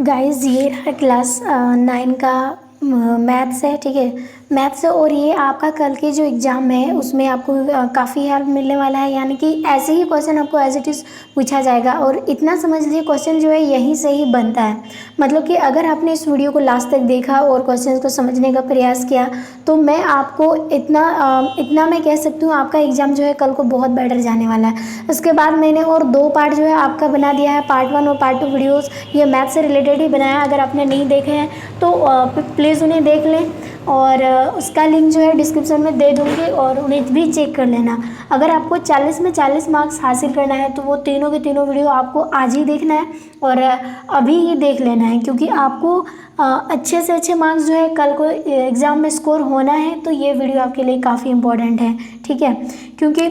Guys ये रहा class 9 का मैथ्स है। ठीक है, मैथ्स है और ये आपका कल के जो एग्ज़ाम है उसमें आपको काफ़ी हेल्प मिलने वाला है। यानी कि ऐसे ही क्वेश्चन आपको एज इट इज़ पूछा जाएगा और इतना समझ लीजिए क्वेश्चन जो है यहीं से ही बनता है। मतलब कि अगर आपने इस वीडियो को लास्ट तक देखा और क्वेश्चन को समझने का प्रयास किया तो मैं आपको इतना मैं कह सकती हूँ, आपका एग्ज़ाम जो है कल को बहुत बेटर जाने वाला है। उसके बाद मैंने और 2 पार्ट जो है आपका बना दिया है, पार्ट 1 और पार्ट 2 वीडियोज़। ये मैथ से रिलेटेड ही बनाया, अगर आपने नहीं देखे हैं तो प्लीज़ उन्हें देख लें और उसका लिंक जो है डिस्क्रिप्शन में दे दूँगी और उन्हें भी चेक कर लेना। अगर आपको 40 में 40 मार्क्स हासिल करना है तो वो तीनों के तीनों वीडियो आपको आज ही देखना है और अभी ही देख लेना है, क्योंकि आपको अच्छे से अच्छे मार्क्स जो है कल को एग्ज़ाम में स्कोर होना है। तो ये वीडियो आपके लिए काफ़ी इंपॉर्टेंट है, ठीक है, क्योंकि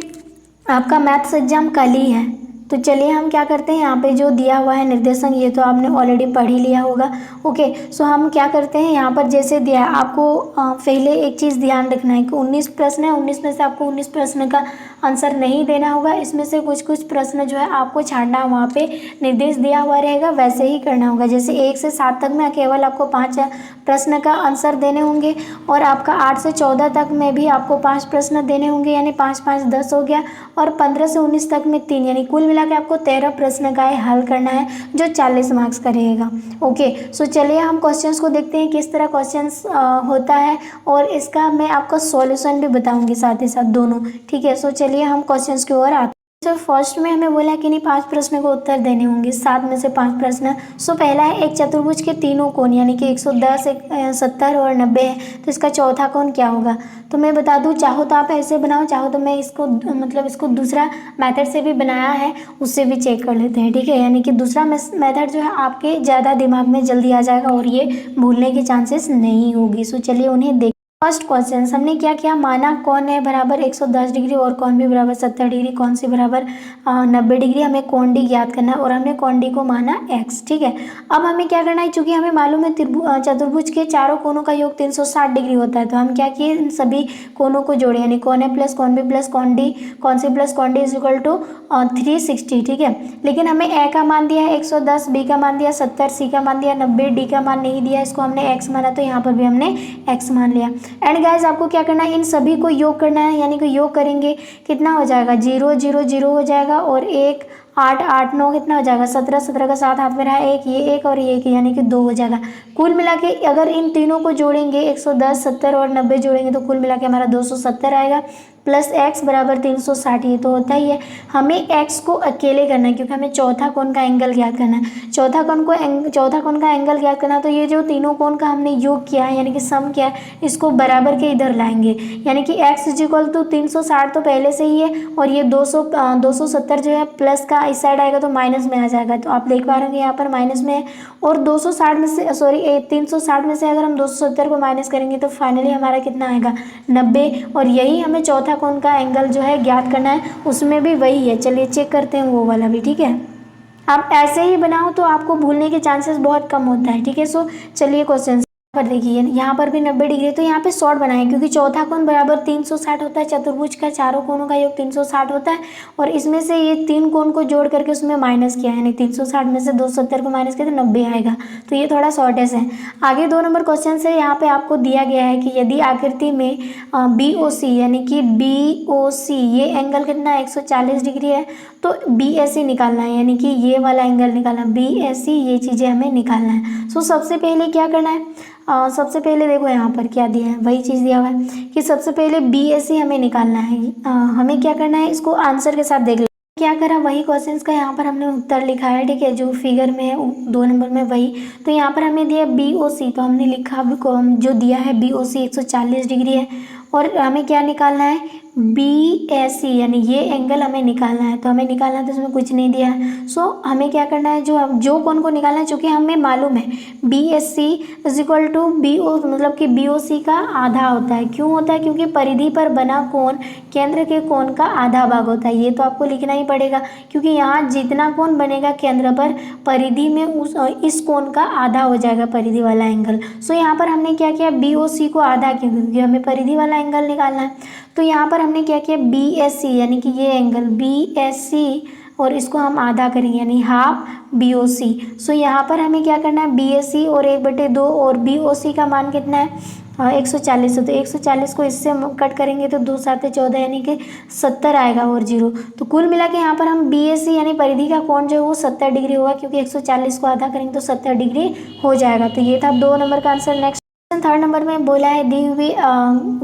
आपका मैथ्स एग्ज़ाम कल ही है। तो चलिए हम क्या करते हैं, यहाँ पे जो दिया हुआ है निर्देशांक ये तो आपने ऑलरेडी पढ़ ही लिया होगा। ओके, सो हम क्या करते हैं, यहाँ पर जैसे दिया है आपको पहले एक चीज़ ध्यान रखना है कि 19 प्रश्न है, 19 में से आपको 19 प्रश्न का आंसर नहीं देना होगा। इसमें से कुछ कुछ प्रश्न जो है आपको छाड़ना, वहाँ पे निर्देश दिया हुआ रहेगा वैसे ही करना होगा। जैसे 1 से 7 तक में केवल आपको 5 प्रश्न का आंसर देने होंगे और आपका 8 से 14 तक में भी आपको 5 प्रश्न देने होंगे, यानी 5 5 10 हो गया। और 15 से 19 तक में 3, यानी कुल मिला के आपको 13 प्रश्न का हल करना है जो 40 मार्क्स का रहेगा। ओके, सो चलिए हम क्वेश्चंस को देखते हैं किस तरह क्वेश्चंस होता है और इसका मैं आपका सॉल्यूशन भी बताऊंगी साथ ही साथ दोनों। ठीक है, सो चलिए हम क्वेश्चंस की ओर आते हैं। सर फर्स्ट में हमें बोला कि नहीं 5 प्रश्न को उत्तर देने होंगे, 7 में से 5 प्रश्न। सो पहला है एक चतुर्भुज के तीनों कोण यानी कि 110 70 और 90 है, तो इसका चौथा कोण क्या होगा। तो मैं बता दूं, चाहो तो आप ऐसे बनाओ, चाहो तो मैं इसको मतलब इसको दूसरा मेथड से भी बनाया है, उससे भी चेक कर लेते हैं। ठीक है, यानी कि दूसरा मेथड जो है आपके ज़्यादा दिमाग में जल्दी आ जाएगा और ये भूलने की चांसेस नहीं होगी। सो चलिए उन्हें देख। फर्स्ट क्वेश्चन हमने क्या किया, माना कौन है बराबर 110 डिग्री और कौन भी बराबर 70 डिग्री, कौन सी बराबर 90 डिग्री। हमें कौन डी ज्ञात करना है और हमने कौन डी को माना x। ठीक है, अब हमें क्या करना है, चूंकि हमें मालूम है चतुर्भुज के चारों कोनों का योग 360 डिग्री होता है, तो हम क्या किए, इन सभी कोनों को जोड़े, यानी कौन ए प्लस कौन बी प्लस कौन डी, कौन सी प्लस कौन डी इज इक्वल टू 360। ठीक है, लेकिन हमें ए का मान दिया है 110, बी का मान दिया 70, सी का मान दिया 90, डी का मान नहीं दिया, इसको हमने x माना, तो यहाँ पर भी हमने x मान लिया। एंड गाइस आपको क्या करना है, इन सभी को योग करना है, यानी कि योग करेंगे कितना हो जाएगा, 0 0 0 हो जाएगा और 1 8 8 9 कितना हो जाएगा, 17 17 का साथ हाथ में रहा एक, ये एक और ये एक, यानी कि 2 हो जाएगा। कुल मिला के अगर इन तीनों को जोड़ेंगे 110 70 और 90 जोड़ेंगे तो कुल मिला के हमारा 270 आएगा प्लस x बराबर 360, ये तो होता ही है। हमें x को अकेले करना है क्योंकि हमें चौथा कोण का एंगल ज्ञात करना है। चौथा कोण का एंगल ज्ञात करना है, तो ये जो तीनों कोण का हमने योग किया है यानी कि सम किया है, इसको बराबर के इधर लाएंगे, यानी कि x इज इक्वल टू 360 तो पहले से ही है और ये 270 जो है प्लस का इस साइड आएगा तो माइनस में आ जाएगा, तो आप देख पा रहे हैं यहाँ पर माइनस में है। और 260 में से 360 में से अगर हम 270 को माइनस करेंगे तो फाइनली हमारा कितना आएगा 90, और यही हमें चौथा कोण का एंगल जो है ज्ञात करना है, उसमें भी वही है। चलिए चेक करते हैं वो वाला भी। ठीक है, आप ऐसे ही बनाओ तो आपको भूलने के चांसेस बहुत कम होता है। ठीक है, सो चलिए क्वेश्चन पर देखिए, यहाँ पर भी 90 डिग्री, तो यहाँ पे शॉर्ट बनाए क्योंकि चौथा कोण बराबर 360 होता है, चतुर्भुज का चारों कोणों का योग 360 होता है और इसमें से ये 3 कोण को जोड़ करके उसमें माइनस किया, यानी 360 में से 270 को माइनस किया तो 90 आएगा, तो ये थोड़ा शॉर्टेस्ट है। आगे 2 नंबर क्वेश्चन से यहाँ पे आपको दिया गया है कि यदि आकृति में BOC यानी कि BOC ये एंगल कितना 140 डिग्री है, तो BAC निकालना है, यानी कि ये वाला एंगल निकालना, BAC ये चीज़ें हमें निकालना है। सो सबसे पहले क्या करना है, सबसे पहले देखो यहाँ पर क्या दिया है, वही चीज़ दिया हुआ है कि सबसे पहले BAC हमें निकालना है। हमें क्या करना है, इसको आंसर के साथ देख लो क्या करा, वही क्वेश्चंस का यहाँ पर हमने उत्तर लिखा है। ठीक है, जो फिगर में है 2 नंबर में वही, तो यहाँ पर हमें दिया BOC, तो हमने लिखा जो दिया है BOC 140 डिग्री है और हमें क्या निकालना है BAC, यानी ये एंगल हमें निकालना है, तो हमें निकालना है तो इसमें कुछ नहीं दिया है। सो हमें क्या करना है, जो कोण को निकालना है, चूँकि हमें मालूम है BSC is equal to BO मतलब कि BOC का आधा होता है। क्यों होता है, क्योंकि परिधि पर बना कोण केंद्र के कोण का आधा भाग होता है, ये तो आपको लिखना ही पड़ेगा क्योंकि यहाँ जितना कोण बनेगा केंद्र पर परिधि में इस कोण का आधा हो जाएगा परिधि वाला एंगल। सो यहाँ पर हमने क्या किया, BOC को आधा किया क्योंकि हमें परिधि वाला एंगल निकालना है, तो यहाँ पर हमने क्या किया BSC यानी कि ये एंगल BSC और इसको हम आधा करेंगे यानी हाफ BOC। सो यहाँ पर हमें क्या करना है, BAC और 1/2 और BOC का मान कितना है 140 है। तो 140 को इससे हम कट करेंगे तो 2 7 14 यानी कि 70 आएगा और 0। तो कुल मिला के यहाँ पर हम BAC यानी परिधि का कोण जो है वो 70 डिग्री होगा, क्योंकि 140 को आधा करेंगे तो 70 डिग्री हो जाएगा। तो ये था 2 नंबर का आंसर। नेक्स्ट थर्ड नंबर में बोला है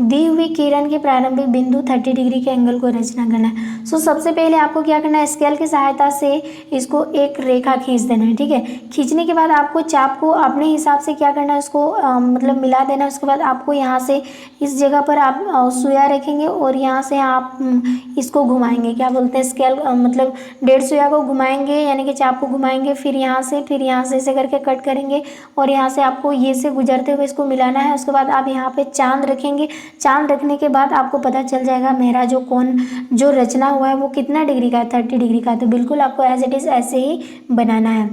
दी हुई किरण के प्रारंभिक बिंदु 30 डिग्री के एंगल को रचना करना है। सो सबसे पहले आपको क्या करना है, स्केल की सहायता से इसको एक रेखा खींच देना है, ठीक है। खींचने के बाद आपको चाप को अपने हिसाब से क्या करना है, उसको मतलब मिला देना है। उसके बाद आपको यहाँ से इस जगह पर आप सुइया रखेंगे और यहाँ से आप इसको घुमाएंगे, क्या बोलते हैं स्केल मतलब 1.5 सुइया को घुमाएंगे यानी कि चाप को घुमाएंगे, फिर यहाँ से ऐसे करके कट करेंगे और यहाँ से आपको ये से गुजरते हुए इसको मिलाना है। उसके बाद आप यहाँ पे चांद रखेंगे। चांद रखने के बाद आपको पता चल जाएगा मेरा जो कोण जो रचना हुआ है वो कितना डिग्री का है, 30 डिग्री का। तो बिल्कुल आपको एज इट इज़ ऐसे ही बनाना है।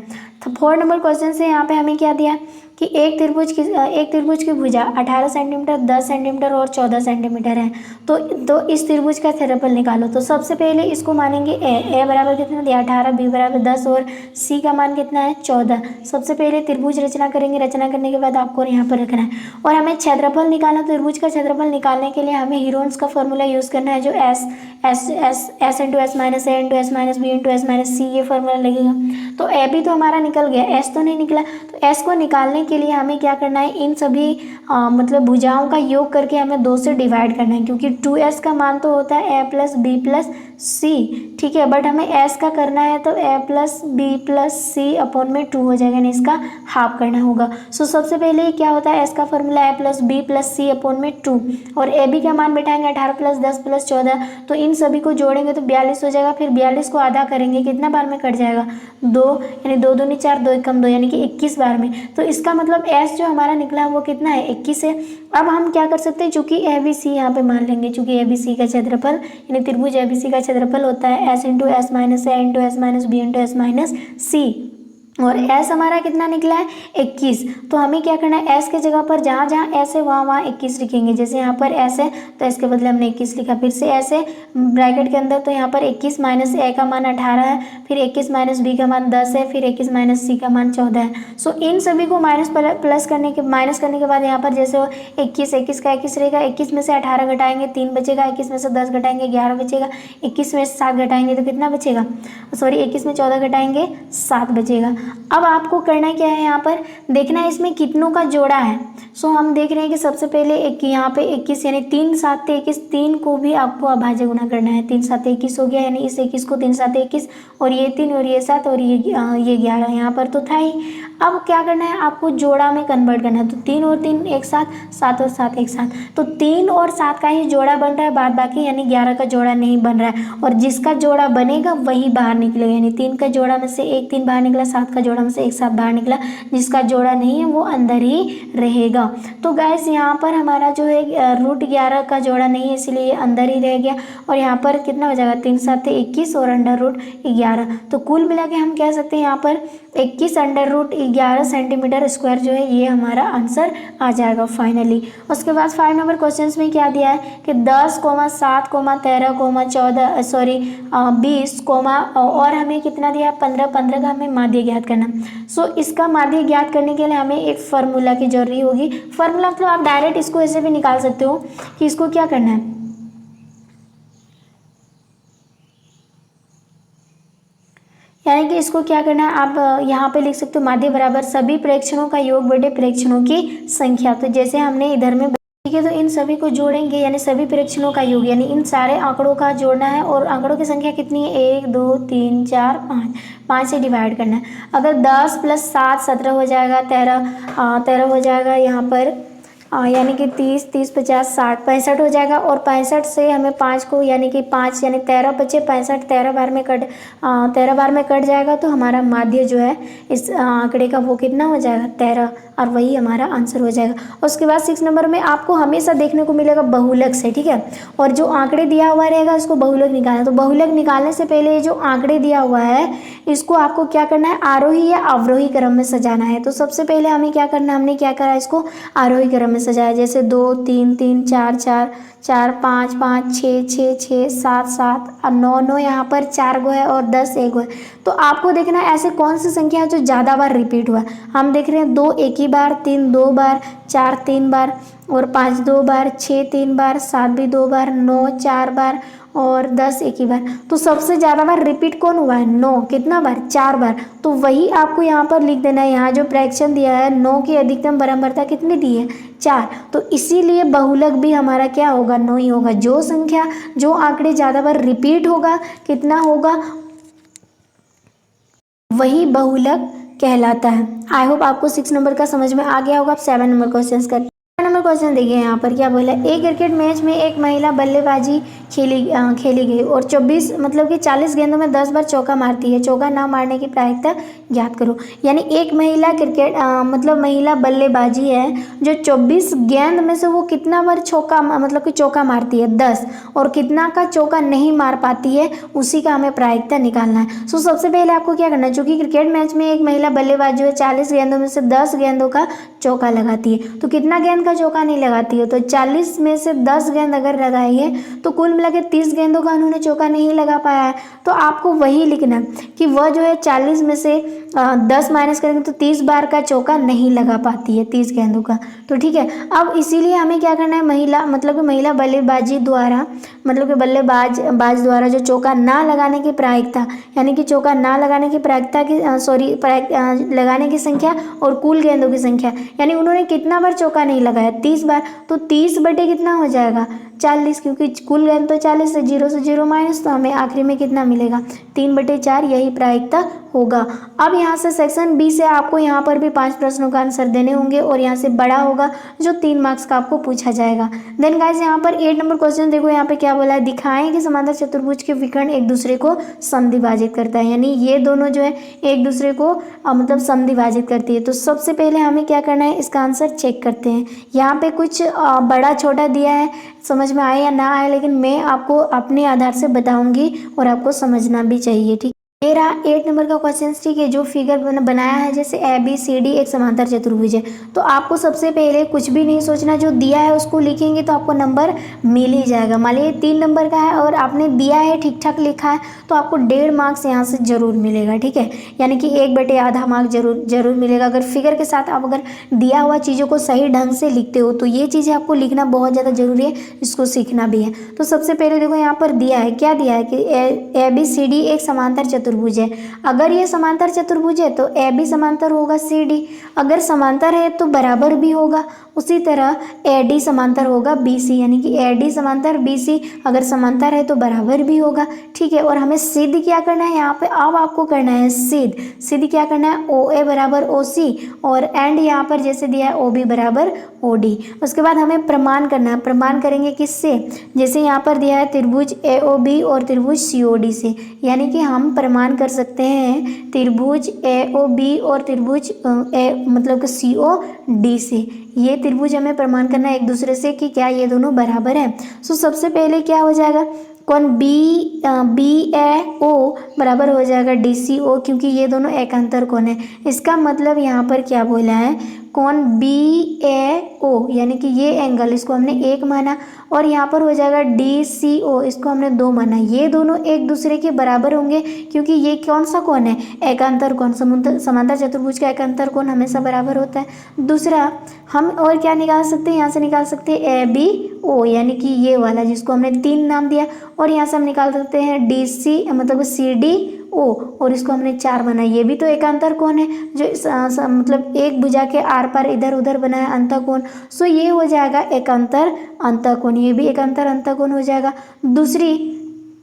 तो 4 नंबर क्वेश्चन से यहाँ पे हमें क्या दिया कि एक त्रिभुज की भुजा 18 सेंटीमीटर, 10 सेंटीमीटर और 14 सेंटीमीटर है। तो इस त्रिभुज का क्षेत्रफल निकालो। तो सबसे पहले इसको मानेंगे ए बराबर कितना दिया 18, बी बराबर 10 और सी का मान कितना है 14। सबसे पहले त्रिभुज रचना करेंगे। रचना करने के बाद आपको यहाँ पर रखना है और हमें क्षेत्रफल निकालना। त्रिभुज का क्षेत्रफल निकालने के लिए हमें हीरोन्स का फॉर्मूला यूज़ करना है, जो S into S minus A into S minus B into S minus C, ये फॉर्मूला लगेगा। तो ए भी तो हमारा निकल गया, एस तो नहीं निकला। तो एस को निकालने के लिए हमें क्या करना है, इन सभी मतलब भुजाओं का योग करके हमें 2 से डिवाइड करना है, क्योंकि 2s का मान तो होता है a प्लस बी प्लस सी, ठीक है। बट हमें s का करना है तो a plus B plus C upon में 2 हो जाएगा, यानी इसका हाफ करना होगा। सो सबसे पहले क्या होता है, s का formula a plus B plus C upon में 2 और a b का मान बैठाएंगे 18 प्लस 10 प्लस 14। तो इन सभी को जोड़ेंगे तो 42 हो जाएगा। फिर 42 को आधा करेंगे, कितना बार में कट जाएगा 2, यानी 2 दूनी 4, 2 एकम 2 यानी कि 21 बार में। तो इसका मतलब s जो हमारा निकला वो कितना है 21 है। अब हम क्या कर सकते हैं, चूंकि ABC यहाँ पे मान लेंगे, चूंकि ABC का क्षेत्रफल यानी त्रिभुज ABC का क्षेत्रफल होता है s into S minus A into S minus B into S minus C, और s हमारा कितना निकला है 21। तो हमें क्या करना है, s के जगह पर जहाँ जहाँ s है वहाँ 21 लिखेंगे। जैसे यहाँ पर s है तो s के बदले हमने 21 लिखा, फिर से s है ब्रैकेट के अंदर, तो यहाँ पर 21 माइनस a का मान 18 है, फिर 21 माइनस b का मान 10 है, फिर 21 माइनस c का मान 14 है। सो इन सभी को माइनस करने के बाद यहाँ पर जैसे 21 का 21 रहेगा, 21 में से 18 घटाएंगे 3 बचेगा, 21 में से 10 घटाएंगे 11 बचेगा, 21 में से 7 घटाएंगे तो कितना बचेगा, सॉरी 21 में 14 घटाएंगे 7 बचेगा। अब आपको करना क्या है, यहाँ पर देखना है इसमें कितनों का जोड़ा है। सो हम देख रहे हैं कि सबसे पहले एक यहाँ पे 21 यानी 3 7 21, 3 को भी आपको अभाज्य गुना करना है। 3 7 21 हो गया, यानी इस 21 को 3 7 21 और ये 3 और ये 7 और ये 11 यहाँ पर तो था ही। अब क्या करना है, आपको जोड़ा में कन्वर्ट करना है। तो 3 और 3 एक साथ, 7 और 7 एक साथ, तो 3 और 7 का ही जोड़ा बन रहा है, बाद बाकी यानी 11 का जोड़ा नहीं बन रहा है। और जिसका जोड़ा बनेगा वही बाहर निकलेगा, यानी 3 का जोड़ा में से एक 3 बाहर निकला, 7 का जोड़ा में से एक 7 बाहर निकला, जिसका जोड़ा नहीं है वो अंदर ही रहेगा। तो गाइस यहाँ पर हमारा जो है रूट 11 का जोड़ा नहीं है, इसलिए ये अंदर ही रह गया। और यहाँ पर कितना हो जाएगा 3 7 21 और अंडर रूट 11। तो कुल मिला के हम कह सकते हैं यहाँ पर 21 अंडर रूट 11 सेंटीमीटर स्क्वायर जो है ये हमारा आंसर आ जाएगा फाइनली। उसके बाद 5 नंबर क्वेश्चन में क्या दिया है कि 10, 7, 13, 14 सॉरी 20, और हमें कितना दिया 15 का हमें माध्य ज्ञात करना। सो इसका माध्य ज्ञात करने के लिए हमें एक फार्मूला की जरूरी होगी। फार्मूला मतलब आप डायरेक्ट इसको ऐसे भी निकाल सकते हो कि इसको क्या करना है, यानी कि इसको क्या करना है, आप यहाँ पे लिख सकते हो माध्य बराबर सभी प्रेक्षणों का योग बटे प्रेक्षणों की संख्या। तो जैसे हमने इधर में ठीक है, तो इन सभी को जोड़ेंगे यानी सभी प्रेक्षणों का योग, यानी इन सारे आंकड़ों का जोड़ना है। और आंकड़ों की संख्या कितनी है 1 2 3 4 5 से डिवाइड करना है। अगर 10 + 7 17 हो जाएगा, 13 हो जाएगा यहाँ पर, यानी कि 30 30 50 60 65 हो जाएगा। और 65 से हमें 5 को यानी कि 5 यानी 13 बचे, 65 13 बार में कट जाएगा। तो हमारा माध्य जो है इस आंकड़े का वो कितना हो जाएगा 13, और वही हमारा आंसर हो जाएगा। उसके बाद 6 नंबर में आपको हमेशा देखने को मिलेगा बहुलक से, ठीक है। और जो आंकड़े दिया हुआ रहेगा इसको बहुलक निकालना। तो बहुलक निकालने से पहले जो आंकड़े दिया हुआ है इसको आपको क्या करना है, आरोही या अवरोही क्रम में सजाना है। तो सबसे पहले हमें क्या करना है, हमने क्या करा इसको आरोही क्रम में सजाया, जैसे 2 3 3 4 4 4 5 5 6 6 6 7 7 और 9 9 यहाँ पर 4 गो है और 10 एक गो है। तो आपको देखना है ऐसे कौन सी संख्या है जो ज़्यादा बार रिपीट हुआ है। हम देख रहे हैं 2 एक ही बार, 3 2 बार, 4 3 बार और 5 2 बार, 6 3 बार, 7 भी 2 बार, 9 4 बार और 10 एक ही बार। तो सबसे ज़्यादा बार रिपीट कौन हुआ है? 9। कितना बार? 4 बार। तो वही आपको यहाँ पर लिख देना है। यहाँ जो फ्रैक्शन दिया है 9 की अधिकतम बारंबारता कितनी दी है? 4। तो इसीलिए बहुलक भी हमारा क्या होगा? 9 ही होगा। जो संख्या जो आंकड़े ज़्यादा बार रिपीट होगा कितना होगा? वही बहुलक कहलाता है। आई होप आपको 6 नंबर का समझ में आ गया होगा। आप 7 नंबर क्वेश्चन कर। नंबर क्वेश्चन देखिए यहाँ पर क्या बोला है। एक क्रिकेट मैच में एक महिला बल्लेबाजी खेली गई और 24 मतलब कि 40 गेंदों में 10 बार चौका मारती है। चौका ना मारने की प्रायिकता ज्ञात करो। यानी एक महिला क्रिकेट मतलब महिला बल्लेबाजी है जो 24 गेंद में से वो कितना बार चौका मतलब कि चौका मारती है? 10। और कितना का चौका नहीं मार पाती है उसी का हमें प्रायिकता निकालना है। सो सबसे पहले आपको क्या करना है, चूंकि क्रिकेट मैच में एक महिला बल्लेबाज जो है 40 गेंदों में से 10 गेंदों का चौका लगाती है। तो कितना गेंद का चौका नहीं लगाती है? तो 40 में से 10 गेंद अगर लगाई है तो कुल मिला के 30 गेंदों का उन्होंने चौका नहीं लगा पाया है। तो आपको वही लिखना कि वह जो है 40 में से 10 माइनस करेंगे तो 30 बार का चौका नहीं लगा पाती है 30 गेंदों का। तो ठीक है, अब इसीलिए हमें क्या करना है, महिला मतलब कि महिला बल्लेबाजी द्वारा मतलब कि बल्लेबाज द्वारा जो चौका ना लगाने की प्रायिकता यानी कि चौका ना लगाने की प्रायिकता की लगाने की संख्या और कुल गेंदों की संख्या, यानी उन्होंने कितना बार चौका नहीं लगाया? 30 बार। तो 30 बटे कितना हो जाएगा? 40, क्योंकि कुल गेंद तो 40 है, 0 से 0 माइनस, तो हमें आखिरी में कितना मिलेगा? 3/4। यही प्रायिकता होगा। अब यहाँ से सेक्शन बी से आपको यहाँ पर भी 5 प्रश्नों का आंसर देने होंगे और यहाँ से बड़ा होगा जो 3 मार्क्स का आपको पूछा जाएगा। देन गाइस यहाँ पर 8 नंबर क्वेश्चन देखो, यहाँ पे क्या बोला है, दिखाएं कि समांतर चतुर्भुज के विकर्ण एक दूसरे को समद्विभाजित करता है। यानी ये दोनों जो है एक दूसरे को मतलब समद्विभाजित करती है। तो सबसे पहले हमें क्या करना है, इसका आंसर चेक करते हैं। यहाँ पे कुछ बड़ा छोटा दिया है, समझ में आए या ना आए, लेकिन मैं आपको अपने आधार से बताऊंगी और आपको समझना भी चाहिए। ठीक, ये रहा 8 नंबर का क्वेश्चन। ठीक है, जो फिगर बनाया है जैसे ABCD एक समांतर चतुर्भुज है, तो आपको सबसे पहले कुछ भी नहीं सोचना, जो दिया है उसको लिखेंगे तो आपको नंबर मिल ही जाएगा। मान लीजिए 3 नंबर का है और आपने दिया है ठीक ठाक लिखा है तो आपको 1.5 मार्क्स यहाँ से जरूर मिलेगा। ठीक है, यानी कि 1/आधा मार्क जरूर मिलेगा। अगर फिगर के साथ आप अगर दिया हुआ चीज़ों को सही ढंग से लिखते हो तो ये चीज़ें आपको लिखना बहुत ज़्यादा जरूरी है, इसको सीखना भी है। तो सबसे पहले देखो यहाँ पर दिया है, क्या दिया है कि ABCD एक समांतर चतुर्भुज है। अगर ये समांतर चतुर्भुज है तो AB समांतर होगा CD, अगर समांतर है तो बराबर भी होगा। उसी तरह AD समांतर होगा BC, यानी कि AD समांतर BC अगर समांतर है तो बराबर भी होगा। ठीक है, और हमें सिद्ध क्या करना है यहाँ पे, अब आपको करना है सिद्ध क्या करना है, OA बराबर OC और एंड यहाँ पर जैसे दिया है OB बराबर OD। उसके बाद हमें प्रमाण करना है। प्रमाण करेंगे किससे, जैसे यहाँ पर दिया है त्रिभुज AOB और त्रिभुज COD से, यानी कि हम प्रमाण कर सकते हैं त्रिभुज AOB और त्रिभुज मतलब कि COD से। ये त्रिभुज हमें प्रमाण करना है एक दूसरे से कि क्या ये दोनों बराबर है। सो सबसे पहले क्या हो जाएगा, कौन BAO बराबर हो जाएगा DCO, क्योंकि ये दोनों एकांतर कोण है। इसका मतलब यहाँ पर क्या बोला है, कौन BAO यानी कि ये एंगल, इसको हमने 1 माना, और यहाँ पर हो जाएगा DCO, इसको हमने 2 माना। ये दोनों एक दूसरे के बराबर होंगे क्योंकि ये कौन सा कोण है, एकांतर कोण। समांतर चतुर्भुज का एकांतर कोण हमेशा बराबर होता है। दूसरा हम और क्या निकाल सकते हैं, यहाँ से निकाल सकते हैं ABO यानी कि ये वाला जिसको हमने 3 नाम दिया, और यहाँ से हम निकाल सकते हैं DC मतलब CDO और इसको हमने 4 बनाया। ये भी तो एकांतर कोण है जो मतलब एक भुजा के आर पार इधर उधर बना है अंतःकोण। सो ये हो जाएगा एकांतर अंतःकोण, ये भी एकांतर अंतःकोण हो जाएगा। दूसरी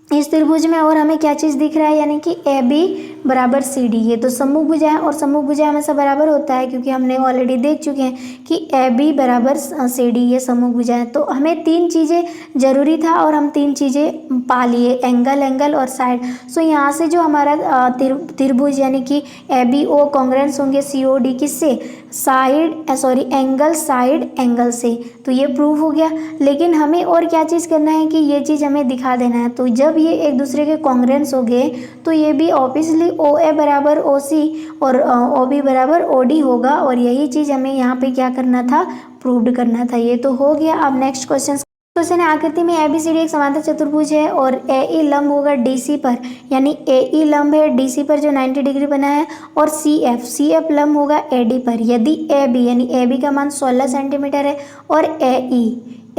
इस त्रिभुज में और हमें क्या चीज़ दिख रहा है, यानी कि AB बराबर CD, ये तो सम्मुख भुजा है और सम्मुख भुजा हमेशा बराबर होता है क्योंकि हमने ऑलरेडी देख चुके हैं कि AB बराबर CD ये सम्मुख भुजा है। तो हमें 3 चीज़ें जरूरी था और हम 3 चीज़ें पा लिए, एंगल और साइड। सो यहाँ से जो हमारा त्रिभुज यानी कि ABO कॉन्ग्रुएंस होंगे COD किससे, एंगल साइड एंगल से। तो ये प्रूव हो गया। लेकिन हमें और क्या चीज़ करना है कि ये चीज़ हमें दिखा देना है। तो जब ये एक दूसरे के कॉन्ग्रेंस हो गए तो ये भी ऑब्वियसली ओ ए बराबर ओ सी और ओ बी बराबर ओ डी होगा, और यही चीज़ हमें यहाँ पे क्या करना था, प्रूव करना था। ये तो हो गया। अब नेक्स्ट क्वेश्चन है, आकृति में एबीसीडी एक समांतर चतुर्भुज है और ए ई लंब होगा डीसी पर, यानी ए ई लंब है डीसी पर जो 90 डिग्री बना है, और सी एफ लंब होगा एडी पर। यदि ए बी यानी ए बी का मान 16 सेंटीमीटर है और ए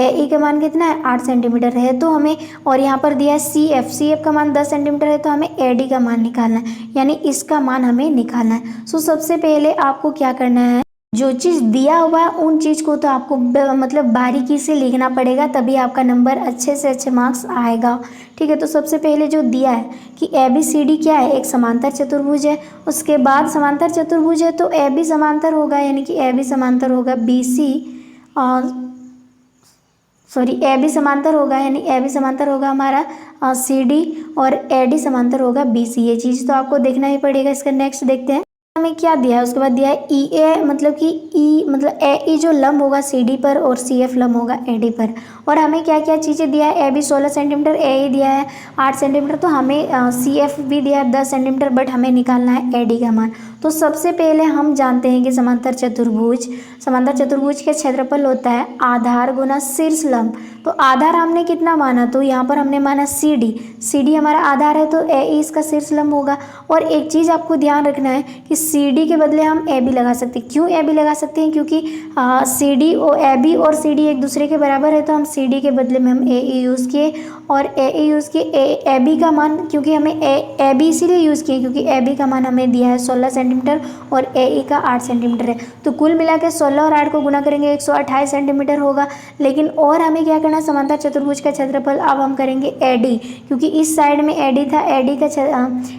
ई का मान कितना है, 8 सेंटीमीटर है, तो हमें, और यहाँ पर दिया है सी एफ का मान 10 सेंटीमीटर है, तो हमें ए डी का मान निकालना है, यानी इसका मान हमें निकालना है। सो सबसे पहले आपको क्या करना है, जो चीज़ दिया हुआ है उन चीज़ को तो आपको मतलब बारीकी से लिखना पड़ेगा, तभी आपका नंबर अच्छे से अच्छे मार्क्स आएगा। ठीक है, तो सबसे पहले जो दिया है कि ए बी सी डी क्या है, एक समांतर चतुर्भुज है। उसके बाद समांतर चतुर्भुज है तो ए बी समांतर होगा, यानी कि ए बी समांतर होगा बी सी, और सॉरी ए बी समांतर होगा, यानी ए बी समांतर होगा हमारा सी डी, और ए डी समांतर होगा बी सी। ये चीज़ तो आपको देखना ही पड़ेगा। इसका नेक्स्ट देखते हैं, हमें क्या दिया है। उसके बाद दिया है ई ए, मतलब कि ई मतलब ए ई जो लंब होगा सी डी पर और सी एफ लंब होगा ए डी पर। और हमें क्या क्या चीज़ें दिया है, ए बी 16 सेंटीमीटर, ए ई दिया है 8 सेंटीमीटर, तो हमें सी एफ भी दिया है 10 सेंटीमीटर, बट हमें निकालना है ए डी का मान। तो सबसे पहले हम जानते हैं कि समांतर चतुर्भुज का क्षेत्रफल होता है आधार गुना शीर्ष लंब। तो आधार हमने कितना माना, तो यहाँ पर हमने माना सी डी हमारा आधार है, तो ए ई इसका शीर्ष लंब होगा। और एक चीज़ आपको ध्यान रखना है कि सी डी के बदले हम ए बी लगा सकते हैं। क्यों ए बी लगा सकते हैं, क्योंकि सी डी और ए बी और सी डी एक दूसरे के बराबर है, तो हम सी डी के बदले में हम ए ई यूज़ किए, और ए ई यूज़ किए। ए बी का मान, क्योंकि हमें ए बी इसीलिए यूज़ किए क्योंकि ए बी का मान हमें दिया है 16 सेंटीमीटर और ए ई का 8 सेंटीमीटर है। तो कुल मिला के 16 और 8 को गुना करेंगे 128 सेंटीमीटर होगा। लेकिन और हमें क्या करना है, समांतर चतुर्भुज का क्षेत्रफल अब हम करेंगे ए डी, क्योंकि इस साइड में ए डी था,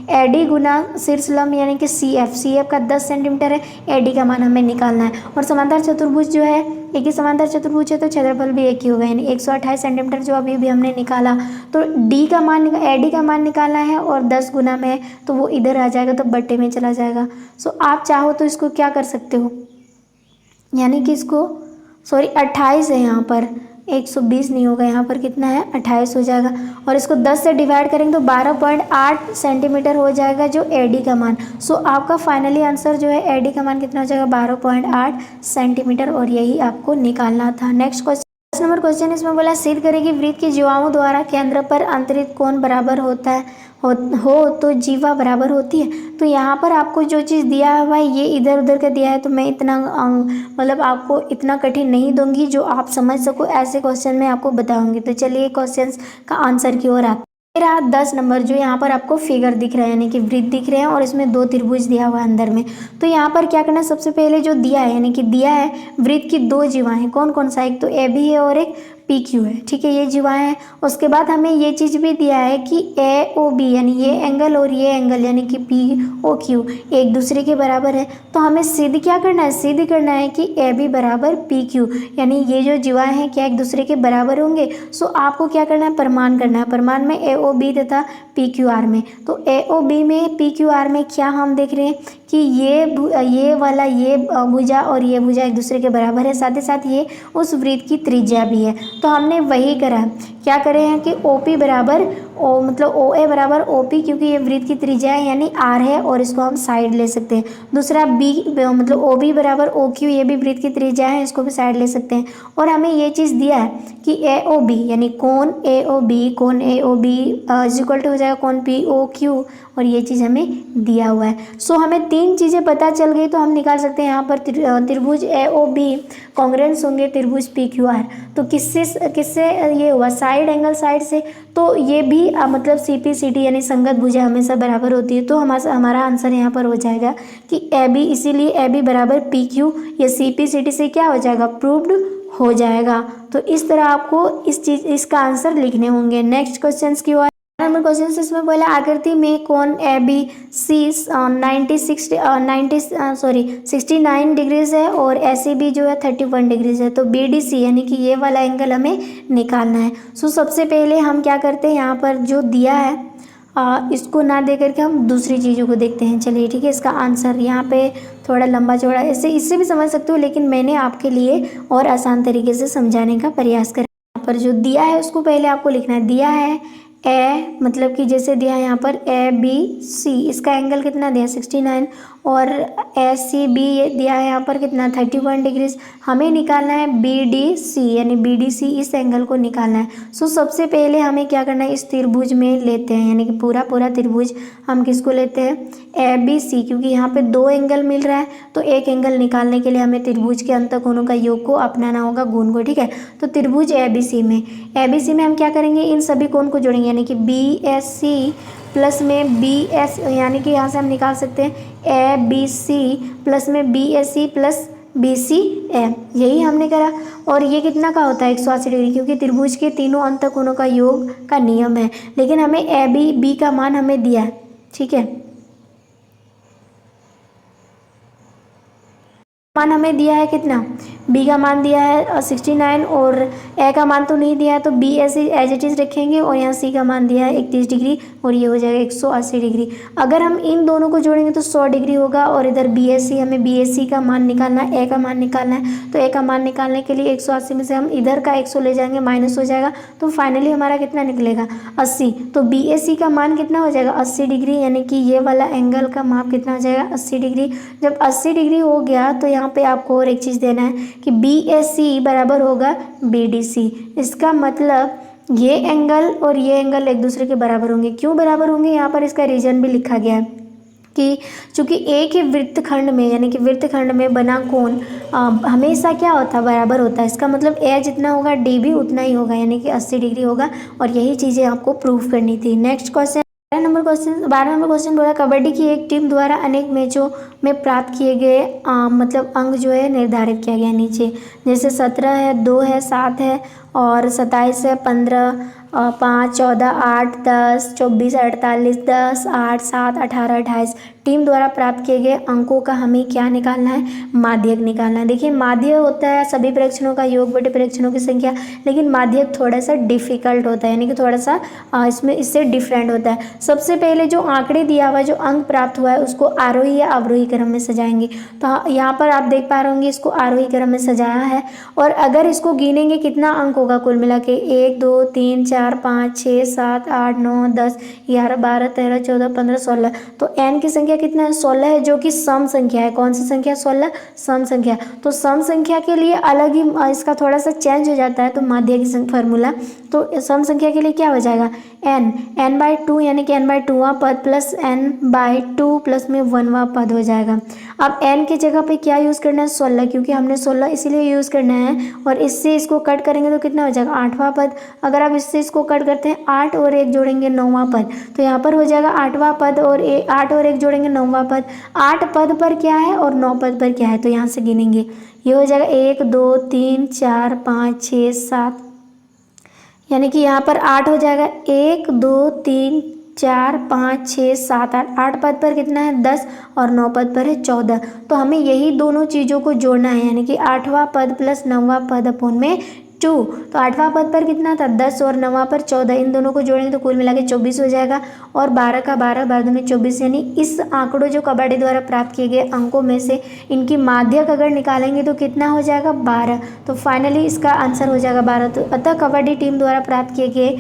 ए डी गुना शीर्ष लंब यानी कि सी एफ का 10 सेंटीमीटर है, ए डी का मान हमें निकालना है। और समांतर चतुर्भुज जो है, एक ही समांतर चतुर्भुज है तो क्षेत्रफल भी एक ही होगा, यानी 128 सेंटीमीटर जो अभी भी हमने निकाला। तो डी का मान, ए डी का मान निकालना है, और 10 गुना में तो वो इधर आ जाएगा तो बट्टे में चला जाएगा। सो आप चाहो तो इसको क्या कर सकते हो, यानी कि इसको 28 है यहाँ पर, 120 नहीं होगा, यहाँ पर कितना है 28 हो जाएगा। और इसको 10 से डिवाइड करेंगे तो 12.8 सेंटीमीटर हो जाएगा जो ए डी का मान। सो आपका फाइनली आंसर जो है ए डी का मान कितना हो जाएगा, 12.8 सेंटीमीटर, और यही आपको निकालना था। नेक्स्ट नंबर क्वेश्चन, इसमें बोला सिद्ध करें कि वृत्त की जीवाओं द्वारा केंद्र पर अंतरित कोण बराबर होता है हो तो जीवा बराबर होती है। तो यहाँ पर आपको जो चीज़ दिया है भाई ये इधर उधर का दिया है, तो मैं इतना मतलब आपको इतना कठिन नहीं दूंगी, जो आप समझ सको ऐसे क्वेश्चन में आपको बताऊंगी। तो चलिए क्वेश्चन का आंसर की ओर आते। रहा 10 नंबर, जो यहाँ पर आपको फिगर दिख रहा है, यानी कि वृत्त दिख रहे हैं और इसमें 2 त्रिभुज दिया हुआ है अंदर में। तो यहाँ पर क्या करना है, सबसे पहले जो दिया है, यानी कि दिया है वृत्त की 2 जीवाएं, कौन कौन सा, एक तो ए बी है और एक पी क्यू है। ठीक है, ये जीवाएं हैं। उसके बाद हमें ये चीज़ भी दिया है कि ए ओ बी यानी ये एंगल और ये एंगल यानी कि पी ओ क्यू एक दूसरे के बराबर है। तो हमें सिद्ध क्या करना है, सिद्ध करना है कि ए बी बराबर पी क्यू, यानी ये जो जीवाएं हैं क्या एक दूसरे के बराबर होंगे। सो आपको क्या करना है, प्रमाण करना है। प्रमाण में ए ओ बी तथा पी क्यू आर में, तो ए ओ बी में पी क्यू आर में क्या हम देख रहे हैं कि ये वाला ये भुजा और ये भुजा एक दूसरे के बराबर है, साथ ही साथ ये उस वृत्त की त्रिज्या भी है। तो हमने वही करा, क्या करे हैं कि ओ पी बराबर मतलब ओ ए बराबर ओ पी, क्योंकि ये वृत्त की त्रिज्या है यानी आर है, और इसको हम साइड ले सकते हैं। दूसरा बी मतलब ओ बी बराबर ओ क्यू, ये भी वृत्त की त्रिज्या है, इसको भी साइड ले सकते हैं। और हमें ये चीज़ दिया है कि ए ओ बी यानी कोण A O B is equal to हो जाएगा कोण पी ओ क्यू, और ये चीज़ हमें दिया हुआ है। सो हमें 3 चीज़ें पता चल गई, तो हम निकाल सकते हैं यहाँ पर त्रिभुज ए ओ बी कॉन्ग्रेंस होंगे त्रिभुज पी क्यू आर। तो किससे ये हुआ, साइड एंगल साइड से। तो ये भी मतलब सी पी सी डी यानी संगत भुजा हमेशा बराबर होती है। तो हमारा आंसर यहाँ पर हो जाएगा कि ए बी, इसीलिए ए बी बराबर पी क्यू, ये सी पी सी डी से क्या हो जाएगा, प्रूव्ड हो जाएगा। तो इस तरह आपको इसका आंसर लिखने होंगे। नेक्स्ट क्वेश्चन की ओर नंबर क्वेश्चन, इसमें बोला आकृति में कोण ए बी सी 69 डिग्रीज है और ए सी बी जो है 31 डिग्रीज है। तो बी डी सी यानी कि ये वाला एंगल हमें निकालना है। सो सबसे पहले हम क्या करते हैं, यहाँ पर जो दिया है इसको ना दे करके हम दूसरी चीज़ों को देखते हैं। चलिए ठीक है, इसका आंसर यहाँ पे थोड़ा लंबा चौड़ा इससे भी समझ सकते हो, लेकिन मैंने आपके लिए और आसान तरीके से समझाने का प्रयास करा। यहाँ पर जो दिया है उसको पहले आपको लिखना है। दिया है ए मतलब कि जैसे दिया है यहाँ पर ABC, इसका एंगल कितना दिया 69, और ACB दिया है यहाँ पर कितना 31 डिग्रीज। हमें निकालना है BDC, यानी BDC इस एंगल को निकालना है। सो सबसे पहले हमें क्या करना है, इस त्रिभुज में लेते हैं, यानी कि पूरा पूरा त्रिभुज हम किसको लेते हैं, ABC, क्योंकि यहाँ पे दो एंगल मिल रहा है तो एक एंगल निकालने के लिए हमें त्रिभुज के अंतकोणों का योग को अपनाना होगा, गुण को, ठीक है। तो त्रिभुज ABC में हम क्या करेंगे, इन सभी कोण को जोड़ेंगे, यानी कि BSC प्लस में BS, यानी कि यहाँ से हम निकाल सकते हैं ABC प्लस में BSC प्लस BCA, यही हमने करा। और ये कितना का होता है 180 डिग्री, क्योंकि त्रिभुज के तीनों अंतकोणों का योग का नियम है। लेकिन हमें AB का मान हमें दिया है, ठीक है, मान हमें दिया है कितना, बी का मान दिया है 69 और ए का मान तो नहीं दिया है, तो बी ऐसे एज इट इज रखेंगे, और यहाँ सी का मान दिया है 31 डिग्री और ये हो जाएगा 180 डिग्री। अगर हम इन दोनों को जोड़ेंगे तो 100 डिग्री होगा, और इधर BSC, हमें BSC का मान निकालना है, ए का मान निकालना है। तो ए का मान निकालने के लिए 180 में से हम इधर का 100 ले जाएंगे, माइनस हो जाएगा, तो फाइनली हमारा कितना निकलेगा 80। तो BSC का मान कितना हो जाएगा 80 डिग्री, यानी कि ये वाला एंगल का माप कितना हो जाएगा 80 डिग्री। जब 80 डिग्री हो गया तो यहाँ पे आपको और एक चीज़ देना है कि BSC बराबर होगा BDC। इसका मतलब ये एंगल और ये एंगल एक दूसरे के बराबर होंगे। क्यों बराबर होंगे, यहाँ पर इसका रीजन भी लिखा गया है कि चूंकि एक ही वृत्तखंड में, यानी कि वृत्तखंड में बना कोण हमेशा क्या होता है, बराबर होता है। इसका मतलब ए जितना होगा D भी उतना ही होगा, यानी कि 80 डिग्री होगा। और यही चीज़ें आपको प्रूव करनी थी। नेक्स्ट क्वेश्चन 12 नंबर क्वेश्चन बोला, कबड्डी की एक टीम द्वारा अनेक मैचों में प्राप्त किए गए मतलब अंक जो है निर्धारित किया गया नीचे, जैसे 17 है, 2 है, 7 है और 27 है, 15, 5, 14, 8, 10, 24, 48, 10, 8, 7, 18, 28 टीम द्वारा प्राप्त किए गए अंकों का हमें क्या निकालना है, माध्यक निकालना है। देखिए माध्यक होता है सभी परीक्षणों का योग बटे परीक्षणों की संख्या, लेकिन माध्यक थोड़ा सा डिफिकल्ट होता है, यानी कि थोड़ा सा इसमें इससे डिफरेंट होता है। सबसे पहले जो आंकड़े दिया हुआ है, जो अंक प्राप्त हुआ है, उसको आरोही या अवरोही क्रम में सजाएंगे। तो यहाँ पर आप देख पा रहे होंगे इसको आरोही क्रम में सजाया है। और अगर इसको गिनेंगे कितना अंक होगा कुल मिला के, 1, 2, 3, 4, 5, 6, 7, 8, 9, 10, 11, 12, 13, 14, 15, 16, तो n की संख्या कितना है 16 है, जो कि सम संख्या है। कौन सी संख्या 16, सम संख्या। तो सम संख्या के लिए अलग ही इसका थोड़ा सा चेंज हो जाता है, तो माध्य की फार्मूला, तो सम संख्या के लिए क्या हो जाएगा n/2, यानी कि n/2वां पद प्लस n/2 प्लस में 1वां पद हो जाएगा। अब n की जगह पे क्या यूज़ करना है 16, क्योंकि हमने 16 इसीलिए यूज़ करना है। और इससे इसको कट करेंगे तो कितना हो जाएगा 8वां पद। अगर आप इससे इसको कट करते हैं 8 और 1 जोड़ेंगे 9वां पद, तो यहाँ पर हो जाएगा 8वां पद और 8 और 1 जोड़ेंगे 9वां पद। 8 पद पर क्या है और 9 पद पर क्या है, तो यहाँ से गिनेंगे, ये हो जाएगा 1, 2, 3, 4, 5, 6, 7, यानी कि यहाँ पर 8 हो जाएगा, 1, 2, 3, 4, 5, 6, 7, 8। 8 पद पर कितना है 10 और 9 पद पर है 14। तो हमें यही दोनों चीज़ों को जोड़ना है, यानी कि 8वां पद प्लस 9वां पद अपोन में 2। तो 8वां पद पर कितना था 10 और 9वां पर 14, इन दोनों को जोड़ेंगे तो कुल मिला के 24 हो जाएगा। और 12 का 12, 12 में 24, यानी इस आंकड़ों जो कबड्डी द्वारा प्राप्त किए गए अंकों में से इनकी माध्यक अगर निकालेंगे तो कितना हो जाएगा 12। तो फाइनली इसका आंसर हो जाएगा 12। तो अतः कबड्डी टीम द्वारा प्राप्त किए गए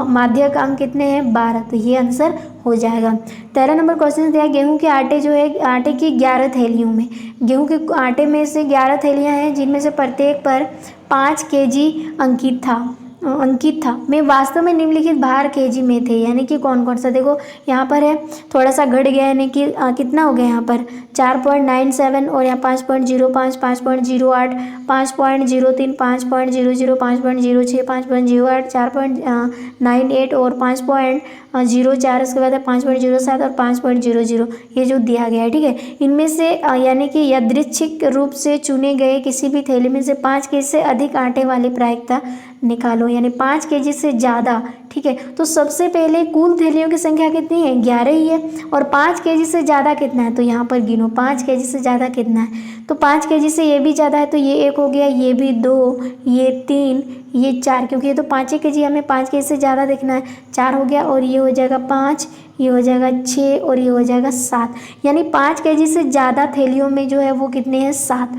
माध्यक अंक कितने हैं 12, तो ये आंसर हो जाएगा। 13 नंबर क्वेश्चन दिया, गेहूं के आटे जो है आटे की 11 थैलियों में, गेहूं के आटे में से 11 थैलियां हैं जिनमें से प्रत्येक पर 5 kg अंकित था में वास्तव में निम्नलिखित भार kg में थे, यानी कि कौन कौन सा। देखो यहाँ पर है थोड़ा सा घट गया, यानी कि कितना हो गया यहाँ पर 4.97 और यहाँ 5.05, 5.08, 5.03, 5.00, 5.06, 5.08, 4.98 और 5.04, उसके बाद 5.07 और 5.00, ये जो दिया गया है, ठीक है। इनमें से यानी कि यादृच्छिक रूप से चुने गए किसी भी थैली में से 5 kg से अधिक आटे वाली प्रायिकता निकालो, यानी 5 kg से ज़्यादा, ठीक है। तो सबसे पहले कुल थैलियों की संख्या कितनी है 11 ही है, और 5 kg से ज़्यादा कितना है, तो यहाँ पर गिनो 5 kg से ज़्यादा कितना है। तो 5 kg से ये भी ज़्यादा है, तो ये 1 हो गया, ये भी 2, ये 3, ये 4, क्योंकि ये तो 5 kg, हमें 5 kg से ज़्यादा देखना है, 4 हो गया, और ये हो जाएगा 5, ये हो जाएगा 6 और ये हो जाएगा 7, यानी 5 kg से ज़्यादा थैलियों में जो है वो कितने हैं 7।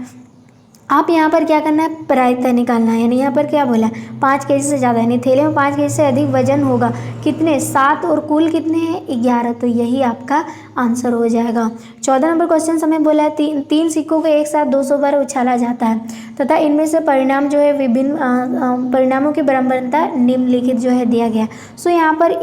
आप यहाँ पर क्या करना है, प्रायिकता निकालना है। यानी यहाँ पर क्या बोला है, 5 केजी से ज़्यादा, यानी थैले में 5 केजी से अधिक वजन होगा, कितने, 7, और कुल कितने हैं, 11। तो यही आपका आंसर हो जाएगा। 14 नंबर क्वेश्चन हमें बोला है तीन सिक्कों को एक साथ 200 बार उछाला जाता है तथा इनमें से परिणाम जो है विभिन्न परिणामों की बराबरता निम्नलिखित जो है दिया गया है। सो यहाँ पर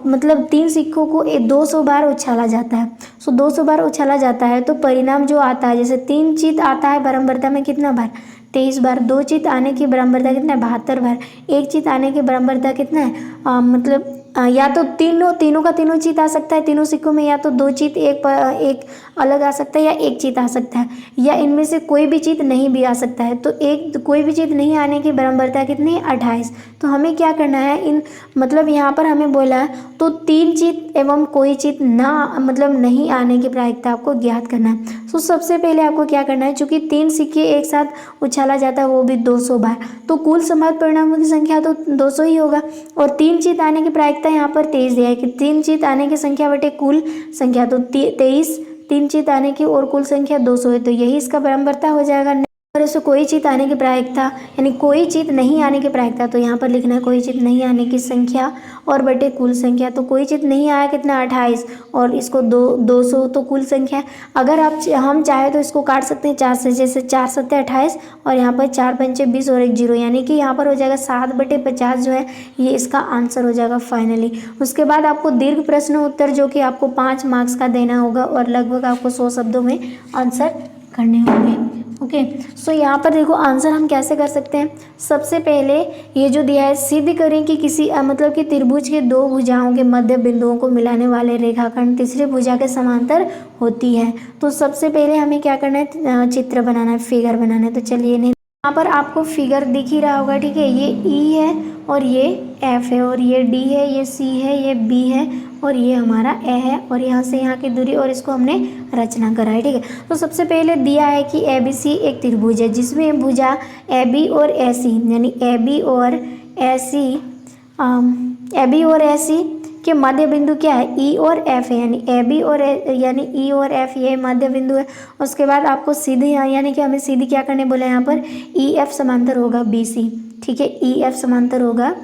मतलब 3 सिक्कों को 200 बार उछाला जाता है। सो 200 बार उछाला जाता है तो परिणाम जो आता है, जैसे 3 चित आता है बराबरता में कितना बार, 23 बार। 2 चित आने की बराबरता कितना है, 72 बार। 1 चित आने की बराबरता कितना है, मतलब या तो तीनों का तीनों चित आ सकता है तीनों सिक्कों में, या तो 2 चित एक अलग आ सकता है, या 1 चित आ सकता है, या इनमें से कोई भी चित नहीं भी आ सकता है। तो कोई भी चित नहीं आने की बराबरता कितनी है, 28। तो हमें क्या करना है, मतलब यहाँ पर हमें बोला है तो 3 चित एवं कोई चित मतलब नहीं आने की प्रायिकता आपको ज्ञात करना है। तो सबसे पहले आपको क्या करना है, चूंकि 3 सिक्के एक साथ उछाला जाता है वो भी 200 बार, तो कुल संभावित परिणामों की संख्या तो 200 ही होगा। और 3 चित आने की प्रायिकता यहाँ पर 23 दिया है कि 3 चित आने की संख्या बटे कुल संख्या, तो 23, 3 चित आने की और कुल संख्या 200 है, तो यही इसका बराबरता हो जाएगा। और इससे कोई चित आने की प्रायिकता, यानी कोई चित नहीं आने की प्रायिकता, तो यहाँ पर लिखना है कोई चित नहीं आने की संख्या और बटे कुल संख्या। तो कोई चित नहीं आया कितना, 28, और इसको 200 तो कुल संख्या। अगर हम चाहे तो इसको काट सकते हैं 4 से, जैसे 4 सत्ते 28 और यहाँ पर 4 पंचे 20 और 1 0, यानी कि यहाँ पर हो जाएगा 7/50 जो है ये इसका आंसर हो जाएगा फाइनली। उसके बाद आपको दीर्घ प्रश्न उत्तर जो कि आपको 5 मार्क्स का देना होगा और लगभग आपको 100 शब्दों में आंसर करने होंगे। ओके, सो यहाँ पर देखो आंसर हम कैसे कर सकते हैं। सबसे पहले ये जो दिया है, सिद्ध करें कि किसी मतलब कि त्रिभुज के 2 भुजाओं के मध्य बिंदुओं को मिलाने वाले रेखाखंड तीसरी भुजा के समांतर होती है। तो सबसे पहले हमें क्या करना है, चित्र बनाना है, फिगर बनाना है। तो चलिए, नहीं यहाँ पर आपको फिगर दिख ही रहा होगा, ठीक है। ये ई है और ये एफ है और ये डी है, ये सी है, ये बी है और ये हमारा ए है, और यहाँ से यहाँ की दूरी, और इसको हमने रचना करा है, ठीक है। तो सबसे पहले दिया है कि ए बी सी एक त्रिभुज है जिसमें भुजा ए बी और ए सी, यानी ए बी और ए सी के मध्य बिंदु क्या है, ई और एफ है, यानी ए बी और यानी ई और एफ ये मध्य बिंदु है। उसके बाद आपको सीधी, यानी कि हमें सीधी क्या करने बोला है, यहाँ पर ई एफ समांतर होगा बी सी, ठीक है। ई एफ समांतर होगा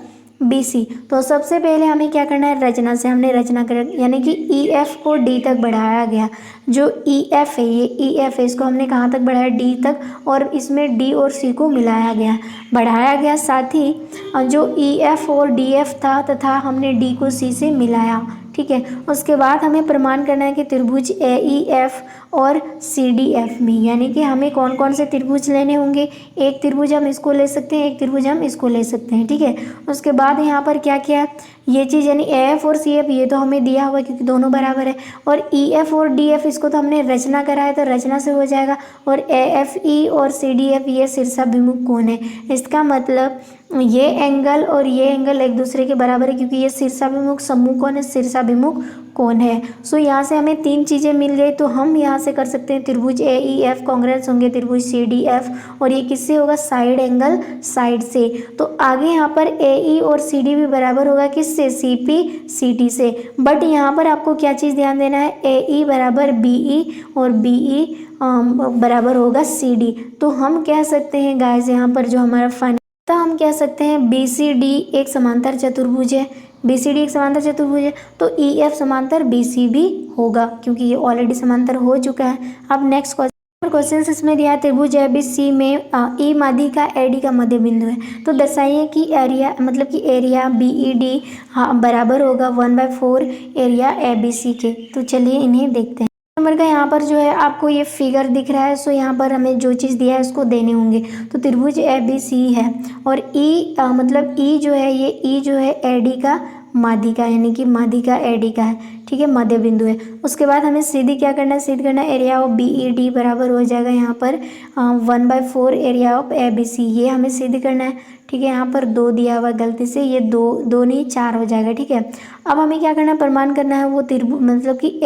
बी सी। तो सबसे पहले हमें क्या करना है, रचना से हमने रचना कर, यानी कि ई एफ को डी तक बढ़ाया गया। जो ई एफ है, ये ई एफ है, इसको हमने कहाँ तक बढ़ाया, डी तक, और इसमें डी और सी को मिलाया गया, बढ़ाया गया। साथ ही जो ई एफ और डी एफ था तथा हमने डी को सी से मिलाया, ठीक है। उसके बाद हमें प्रमाण करना है कि त्रिभुज ए ई एफ और सी डी एफ में, यानी कि हमें कौन कौन से त्रिभुज लेने होंगे। एक त्रिभुज हम इसको ले सकते हैं, एक त्रिभुज हम इसको ले सकते हैं, ठीक है। उसके बाद यहाँ पर क्या किया, ये चीज़ यानी ए एफ और सी एफ ये तो हमें दिया हुआ है क्योंकि दोनों बराबर है, और ई एफ और डी एफ इसको तो हमने रचना करा है तो रचना से हो जाएगा, और ए एफ ई और सी डी एफ ये शीर्षाभिमुख कोण है। इसका मतलब ये एंगल और ये एंगल एक दूसरे के बराबर है क्योंकि ये शीर्षाभिमुख समूह कोण है, शीर्षाभिमुख कोण है। सो यहाँ से हमें 3 चीज़ें मिल गई, तो हम यहाँ से कर सकते हैं त्रिभुज ए ई एफ कांग्रेस होंगे त्रिभुज सी डी एफ, और ये किससे होगा, साइड एंगल साइड से। तो आगे यहाँ पर ए ई और सी डी भी बराबर होगा किससे, सी पी सी टी से। बट यहाँ पर आपको क्या चीज़ ध्यान देना है, ए ई बराबर बी ई और बी ई बराबर होगा सी डी। तो हम कह सकते हैं गाइस यहाँ पर जो हमारा फाइनल, तो हम कह सकते हैं बी सी डी एक समांतर चतुर्भुज है, बी सी डी एक समांतर चतुर्भुज है, तो ई एफ समांतर बी सी भी होगा क्योंकि ये ऑलरेडी समांतर हो चुका है। अब नेक्स्ट क्वेश्चन इसमें दिया है त्रिभुज ए बी सी में ई माध्यिका ए डी का मध्य बिंदु है, तो दर्शाइए कि एरिया मतलब कि एरिया बी ई डी बराबर होगा 1/4 एरिया ए बी सी के। तो चलिए इन्हें देखते हैं। नंबर का यहाँ पर जो है आपको ये फिगर दिख रहा है, सो यहाँ पर हमें जो चीज़ दिया है उसको देने होंगे। तो त्रिभुज ए बी सी है और ई मतलब ई जो है, ये ई जो है ए डी का माध्यिका, यानी कि माध्यिका ए डी का है, ठीक है, मध्य बिंदु है। उसके बाद हमें सीधी क्या करना है, सिद्ध करना है area of B E D बराबर हो जाएगा यहाँ पर 1/4 area of A B C, ये हमें सिद्ध करना है, ठीक है। यहाँ पर 2 दिया हुआ गलती से, ये 2 नहीं 4 हो जाएगा, ठीक है। अब हमें क्या करना है, प्रमाण करना है वो त्रिभुज मतलब कि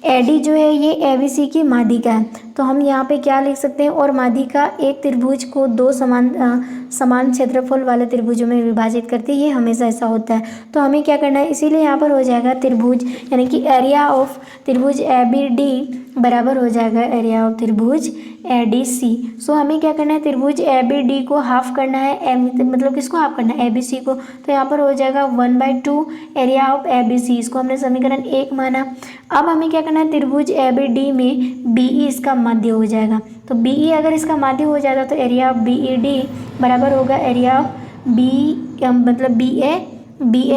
एडी जो है ये ए बी सी की माध्यिका है। तो हम यहाँ पे क्या लिख सकते हैं, और माध्यिका एक त्रिभुज को 2 समान क्षेत्रफल वाले त्रिभुजों में विभाजित करती है, ये हमेशा ऐसा होता है। तो हमें क्या करना है, इसीलिए यहाँ पर हो जाएगा त्रिभुज यानी कि एरिया ऑफ त्रिभुज ए बी डी बराबर हो जाएगा एरिया ऑफ त्रिभुज ए डी सी। सो हमें क्या करना है, त्रिभुज ए बी डी को हाफ करना है, मतलब किसको हाफ करना है, ए बी सी को। तो यहाँ पर हो जाएगा 1/2 area of A B C. इसको हमने समीकरण 1 माना। अब हमें क्या करना है, त्रिभुज ए बी डी में बी ई इसका माध्य हो जाएगा। तो बी ई अगर इसका माध्य हो जाएगा तो area of B E D बराबर होगा एरिया ऑफ बी मतलब बी ए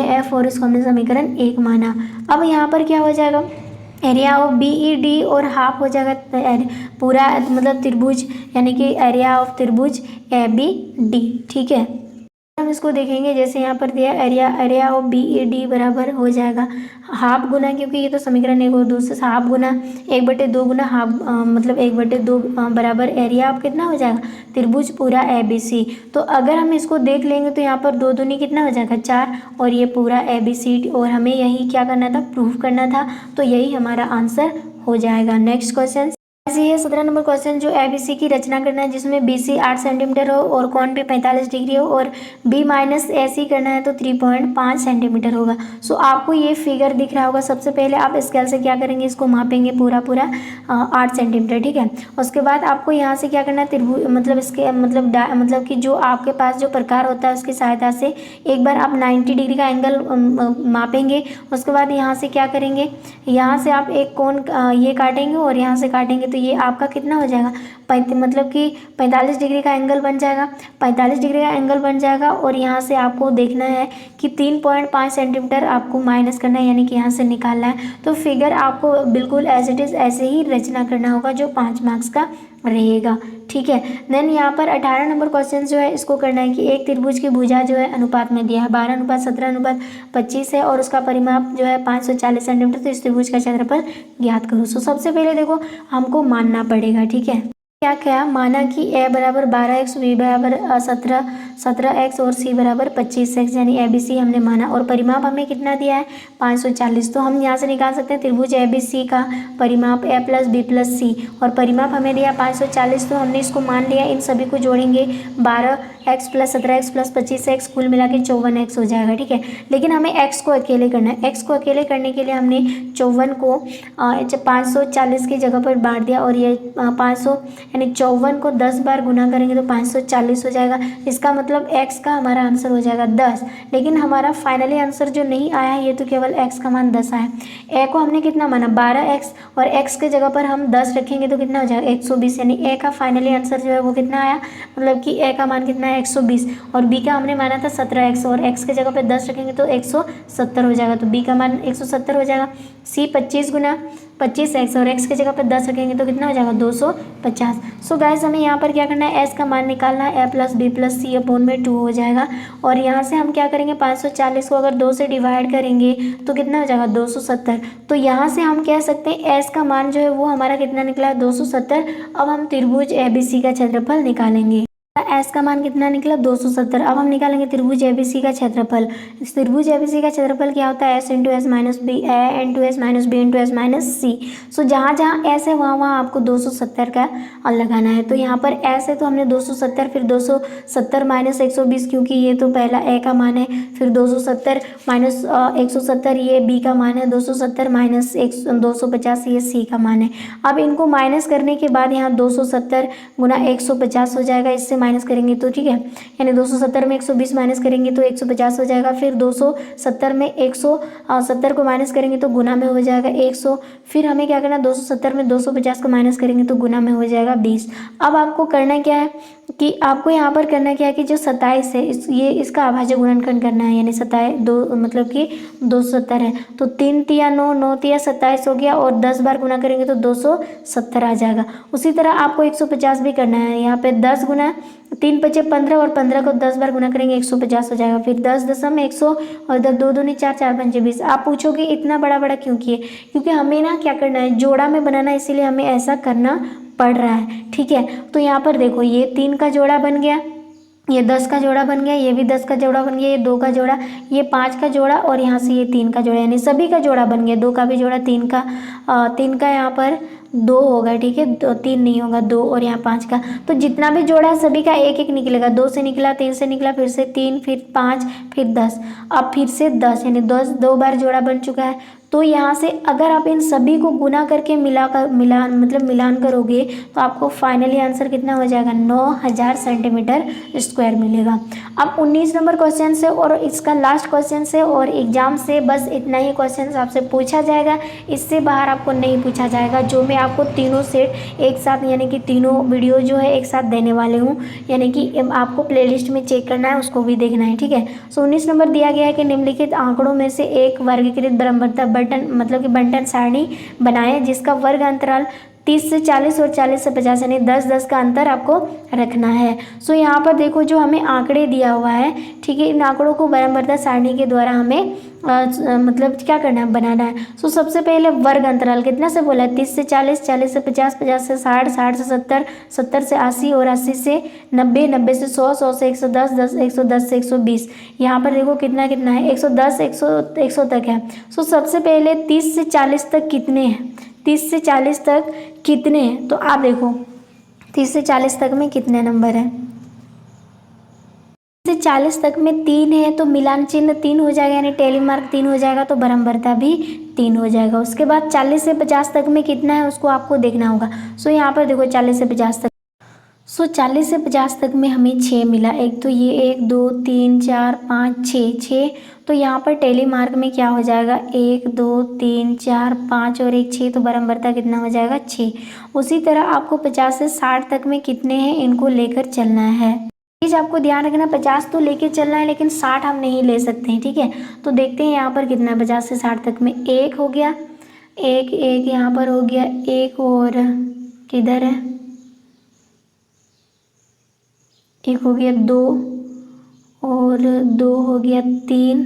एफ, और इसको हमने समीकरण 1 माना। अब यहाँ पर क्या हो जाएगा, area of B E D और हाफ हो जाएगा पूरा मतलब त्रिभुज, यानी कि एरिया ऑफ त्रिभुज ए बी डी। ठीक है, हम इसको देखेंगे जैसे यहाँ पर दिया area of B E D बराबर हो जाएगा हाफ गुना, क्योंकि ये तो समीकरण 1 और 2 से हाफ गुना 1/2 गुना हाफ मतलब 1/2 बराबर एरिया ऑफ कितना हो जाएगा, त्रिभुज पूरा ए बी सी। तो अगर हम इसको देख लेंगे तो यहाँ पर 2 दूनी कितना हो जाएगा 4, और ये पूरा ए बी सी, और हमें यही क्या करना था, प्रूफ करना था। तो यही हमारा आंसर हो जाएगा। नेक्स्ट क्वेश्चन ऐसे है 17 नंबर क्वेश्चन, जो एबीसी की रचना करना है जिसमें बीसी 8 सेंटीमीटर हो और कोण भी 45 डिग्री हो, और बी माइनस एसी करना है तो 3.5 सेंटीमीटर होगा। सो आपको ये फिगर दिख रहा होगा। सबसे पहले आप स्केल से क्या करेंगे, इसको मापेंगे पूरा 8 सेंटीमीटर। ठीक है, उसके बाद आपको यहाँ से क्या करना है, त्रिभुज मतलब इसके मतलब कि जो आपके पास जो प्रकार होता है उसकी सहायता से एक बार आप 90 डिग्री का एंगल मापेंगे। उसके बाद यहाँ से क्या करेंगे, यहाँ से आप एक कोण ये काटेंगे और यहाँ से काटेंगे, तो ये आपका कितना हो जाएगा, मतलब कि 45 डिग्री का एंगल बन जाएगा। 45 डिग्री का एंगल बन जाएगा, और यहाँ से आपको देखना है कि 3.5 सेंटीमीटर आपको माइनस करना है, यानी कि यहाँ से निकालना है। तो फिगर आपको बिल्कुल एज इट इज़ ऐसे ही रचना करना होगा जो 5 मार्क्स का रहेगा। ठीक है, देन यहाँ पर 18 नंबर क्वेश्चन जो है इसको करना है कि एक त्रिभुज की भुजा जो है अनुपात में दिया है 12:17:25 है, और उसका परिमाप जो है 540 सेंटीमीटर। तो इस त्रिभुज का क्षेत्रफल ज्ञात करो। सो सबसे पहले देखो हमको मानना पड़ेगा। ठीक है, क्या क्या माना कि ए बराबर 12x, बी बराबर 17x और सी बराबर 25x, यानी ए बी सी हमने माना, और परिमाप हमें कितना दिया है 540। तो हम यहाँ से निकाल सकते हैं त्रिभुज ए बी सी का परिमाप a प्लस बी प्लस सी, और परिमाप हमें दिया 540। तो हमने इसको मान लिया। इन सभी को जोड़ेंगे 12x plus 17x plus 25x, कुल मिला के 54x हो जाएगा। ठीक है, लेकिन हमें x को अकेले करना है। x को अकेले करने के लिए हमने 54 को 540 की जगह पर बांट दिया, और ये 500 यानी 54 को 10 बार गुना करेंगे तो 540 हो जाएगा। इसका मतलब x का हमारा आंसर हो जाएगा 10। लेकिन हमारा फाइनली आंसर जो नहीं आया है, ये तो केवल x का मान 10 आया। a को हमने कितना माना 12x, और x के जगह पर हम 10 रखेंगे तो कितना हो जाएगा 120, यानी a का फाइनली आंसर जो है वो कितना आया, मतलब कि a का मान कितना है 120, और b का हमने माना था 17x, और x के जगह पर 10 रखेंगे तो 170 हो जाएगा। तो b का मान 170 हो जाएगा। c 25 गुना 25x, और x की जगह पर 10 रखेंगे तो कितना हो जाएगा 250। सो गाइस हमें यहाँ पर क्या करना है, s का मान निकालना है। a plus B plus C upon में 2 हो जाएगा, और यहाँ से हम क्या करेंगे 540 को अगर 2 से डिवाइड करेंगे तो कितना हो जाएगा 270। तो यहाँ से हम कह सकते हैं s का मान जो है वो हमारा कितना निकला 270। अब हम त्रिभुज ए बी सी का क्षेत्रफल निकालेंगे। एस का मान कितना निकला 270। अब हम निकालेंगे त्रिभुज एबीसी का क्षेत्रफल। त्रिभुज एबीसी का क्षेत्रफल क्या होता है, S into S minus B, A into S minus B into S minus C. So जहाँ जहाँ एस है वहाँ आपको 270 का लगाना है। तो यहाँ पर एस है तो हमने 270, फिर 270 माइनस 120, क्योंकि ये तो पहला ए का मान है, फिर 270 माइनस 170 ये बी का मान है, 270 माइनस 250 ये सी का मान है। अब इनको माइनस करने के बाद यहाँ 270 गुना 150 हो जाएगा, इससे माइनस करेंगे तो ठीक है, यानी 270 में 120 माइनस करेंगे तो 150 हो जाएगा। फिर 270 में 170 को माइनस करेंगे तो गुना में हो जाएगा 100। फिर हमें क्या करना, 270 में 250 को माइनस करेंगे तो गुना में हो जाएगा 20। अब आपको करना क्या है कि आपको यहाँ पर करना क्या है कि जो 27 है ये इसका अभाज्य गुणनखंड करना है, यानी 27 दो मतलब कि 270 है तो 3 तिया 9, 9 तिया 27 हो गया, और 10 बार गुना करेंगे तो 270 आ जाएगा। उसी तरह आपको 150 भी करना है। यहाँ पे 10 गुना 3 पचे 15, और 15 को 10 बार गुना करेंगे 150 हो जाएगा। फिर 10.100 और 2 दूनी 4, 4 पंचे 20। आप पूछोगे इतना बड़ा बड़ा क्यों किए, क्योंकि हमें ना क्या करना है, जोड़ा में बनाना है, इसीलिए हमें ऐसा करना पड़ रहा है। ठीक है, तो यहाँ पर देखो ये 3 का जोड़ा बन गया, ये 10 का जोड़ा बन गया, ये भी 10 का जोड़ा बन गया, ये 2 का जोड़ा, ये 5 का जोड़ा, और यहाँ से ये 3 का जोड़ा, यानी सभी का जोड़ा बन गया। 2 का भी जोड़ा, 3 का यहाँ पर 2 होगा। ठीक है, 3 नहीं होगा, 2 और यहाँ 5 का। तो जितना भी जोड़ा है सभी का एक एक निकलेगा। 2 से निकला, 3 से निकला, फिर से 3, फिर 5, फिर 10, अब फिर से 10, यानी 10 2 बार जोड़ा बन चुका है। तो यहाँ से अगर आप इन सभी को गुना करके मिलान करोगे तो आपको फाइनली आंसर कितना हो जाएगा, 9000 सेंटीमीटर स्क्वायर मिलेगा। अब 19 नंबर क्वेश्चन से और इसका लास्ट क्वेश्चन से और एग्जाम से बस इतना ही क्वेश्चन आपसे पूछा जाएगा, इससे बाहर आपको नहीं पूछा जाएगा। जो मैं आपको तीनों सेट एक साथ यानी कि तीनों वीडियो जो है एक साथ देने वाले हूँ, यानी कि आपको प्लेलिस्ट में चेक करना है, उसको भी देखना है, ठीक है। सो 19 नंबर दिया गया है कि निम्नलिखित आंकड़ों में से एक वर्गीकृत बराबरता बंटन सारणी बनाएं जिसका वर्ग अंतराल 30 से 40 और 40 से 50 यानी 10-10 का अंतर आपको रखना है। सो यहाँ पर देखो जो हमें आंकड़े दिया हुआ है, ठीक है, इन आंकड़ों को बराबरता सारणी के द्वारा हमें क्या करना है, बनाना है। सो सबसे पहले वर्ग अंतराल कितना से बोला है, 30 से 40, 40 से 50, 50 से 60, 60 से 70, 70 से 80 और 80 से 90, 90 से 100, 100 से 110, 110 से 120। यहाँ पर देखो कितना कितना है, 110, 100 तक है। सो सबसे पहले 30 से 40 तक कितने हैं, 30 से 40 तक कितने हैं, तो आप देखो 30 से 40 तक में कितने नंबर हैं, 30 से 40 तक में 3 है तो मिलान चिन्ह 3 हो जाएगा, यानी टेली मार्क 3 हो जाएगा, तो बराबरता भी 3 हो जाएगा। उसके बाद 40 से 50 तक में कितना है उसको आपको देखना होगा। सो यहाँ पर देखो 40 से 50 तक, सो 40 से 50 तक में हमें 6 मिला, एक तो ये 1 2 3 4 5 6, तो यहाँ पर टेली मार्क में क्या हो जाएगा, 1 2 3 4 5 और 1 6, तो बराबरता कितना हो जाएगा, 6। उसी तरह आपको 50 से 60 तक में कितने हैं इनको लेकर चलना है। प्लीज़ आपको ध्यान रखना 50 तो लेके चलना है लेकिन 60 हम नहीं ले सकते हैं, ठीक है। तो देखते हैं यहाँ पर कितना है, 50 से 60 तक में 1 हो गया, एक यहाँ पर हो गया, एक और किधर है, एक हो गया, 2 और 2 हो गया, 3,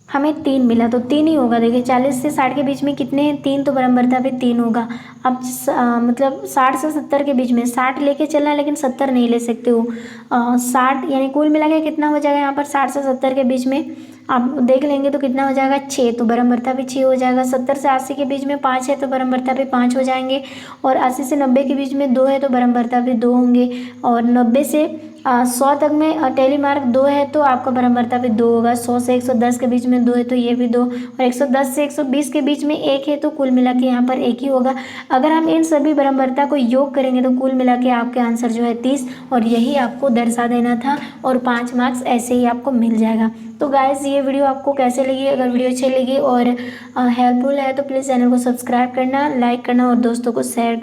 हमें 3 मिला, तो 3 ही होगा। देखिए 40 से 60 के बीच में कितने हैं, 3, तो बराबरता पे 3 होगा। अब मतलब 60 से 70 के बीच में 60 लेके चलना है लेकिन 70 नहीं ले सकते हो, 60 यानी कुल मिला के कितना हो जाएगा यहाँ पर 60 से 70 के बीच में आप देख लेंगे तो कितना हो जाएगा, 6, तो बराबरता भी 6 हो जाएगा। 70 से 80 के बीच में 5 है तो बराबरता भी 5 हो जाएंगे, और 80 से 90 के बीच में 2 है तो बराबरता भी 2 होंगे, और 90 से 100 तक में टेली मार्क 2 है तो आपका बराबरता भी 2 होगा। 100 से 110 के बीच में 2 है तो ये भी 2, और 110 से 120 के बीच में 1 है तो कुल मिला के यहाँ पर 1 ही होगा। अगर हम इन सभी बराबरता को योग करेंगे तो कुल मिला के आपके आंसर जो है 30, और यही आपको दर्शा देना था, और 5 मार्क्स ऐसे ही आपको मिल जाएगा। तो गाइस ये वीडियो आपको कैसे लगी, अगर वीडियो अच्छी लगी और हेल्पफुल है तो प्लीज़ चैनल को सब्सक्राइब करना, लाइक करना और दोस्तों को शेयर